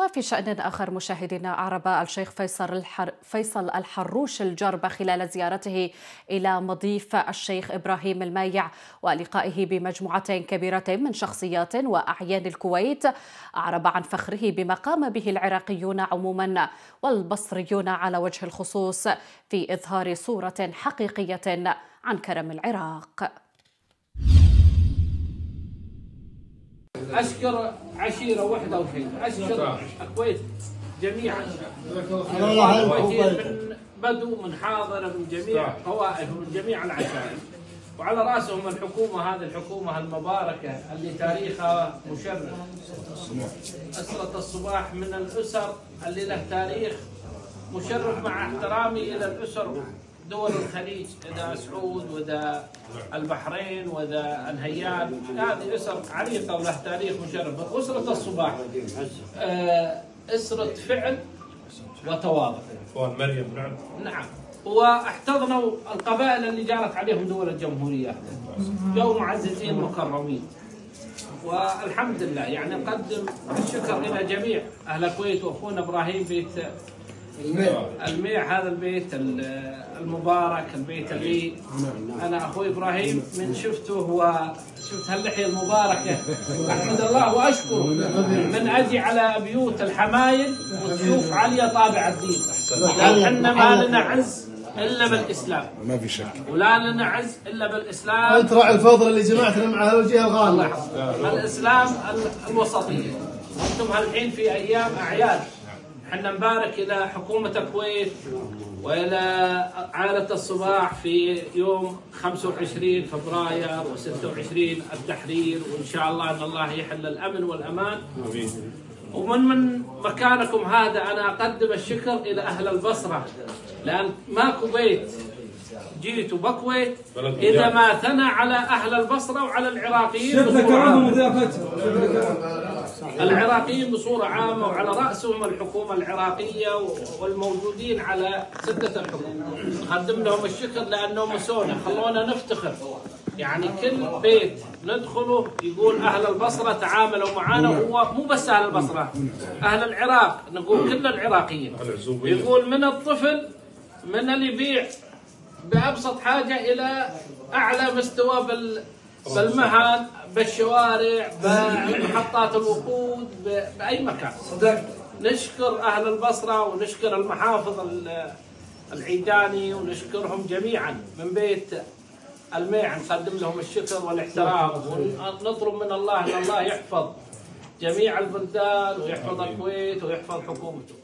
وفي شأن آخر مشاهدينا، أعرب الشيخ فيصل الحروش الجرب خلال زيارته إلى مضيف الشيخ إبراهيم المايع ولقائه بمجموعة كبيرة من شخصيات وأعيان الكويت، أعرب عن فخره بما قام به العراقيون عموما والبصريون على وجه الخصوص في إظهار صورة حقيقية عن كرم العراق. أشكر عشيرة وحدة وحيدة، أشكر الكويت جميعا، من بدو من حاضر من جميع طوائف من جميع العشائر، وعلى رأسهم الحكومة، هذه الحكومة المباركة اللي تاريخها مشرف. أسرة الصباح من الأسر اللي له تاريخ مشرف، مع احترامي إلى الأسر دول الخليج، إذا سعود وإذا البحرين وإذا الهيان، هذه أسر عريقة وله تاريخ مشرف. أسرة الصباح أسرة فعل وتواضع. مريم نعم، واحتضنوا القبائل اللي جارت عليهم دول الجمهورية، جو معززين مكرمين، والحمد لله. يعني نقدم الشكر إلى جميع أهل الكويت، وأخونا إبراهيم بيت الميع، هذا البيت المبارك، البيت اللي أنا أخوي إبراهيم من شفته وشفت هاللحية المباركة، أحمد الله وأشكره من أجي على بيوت الحمايل وتشوف علي طابع الدين. احنا ما لنا عز إلا بالإسلام، ما في شك، ولا لنا عز إلا بالإسلام. أنت راعي الفضل اللي جمعتنا مع الوجه الغالي. الإسلام الوسطية، وأنتم هالحين في أيام أعياد. احنا نبارك إلى حكومة الكويت وإلى عائلة الصباح في يوم 25 فبراير و26 التحرير، وإن شاء الله أن الله يحل الأمن والأمان. ومن مكانكم هذا أنا أقدم الشكر إلى أهل البصرة، لأن ماكو بيت جيتوا بكويت إذا ما ثنى على أهل البصرة وعلى العراقيين العراقيين بصورة عامة، وعلى رأسهم الحكومة العراقية والموجودين على سدة الحكم. نقدم لهم الشكر لأنهم مسونا، خلونا نفتخر. يعني كل بيت ندخله يقول أهل البصرة تعاملوا معنا، هو مو بس أهل البصرة، أهل العراق، نقول كل العراقيين. يقول من الطفل، من اللي يبيع بأبسط حاجة إلى أعلى مستوى بالمهن، بالشوارع، بمحطات الوقود، بأي مكان. نشكر أهل البصرة ونشكر المحافظ العيداني ونشكرهم جميعا من بيت الميع، نقدم لهم الشكر والاحترام، ونطلب من الله أن الله يحفظ جميع البلدان ويحفظ الكويت ويحفظ حكومته.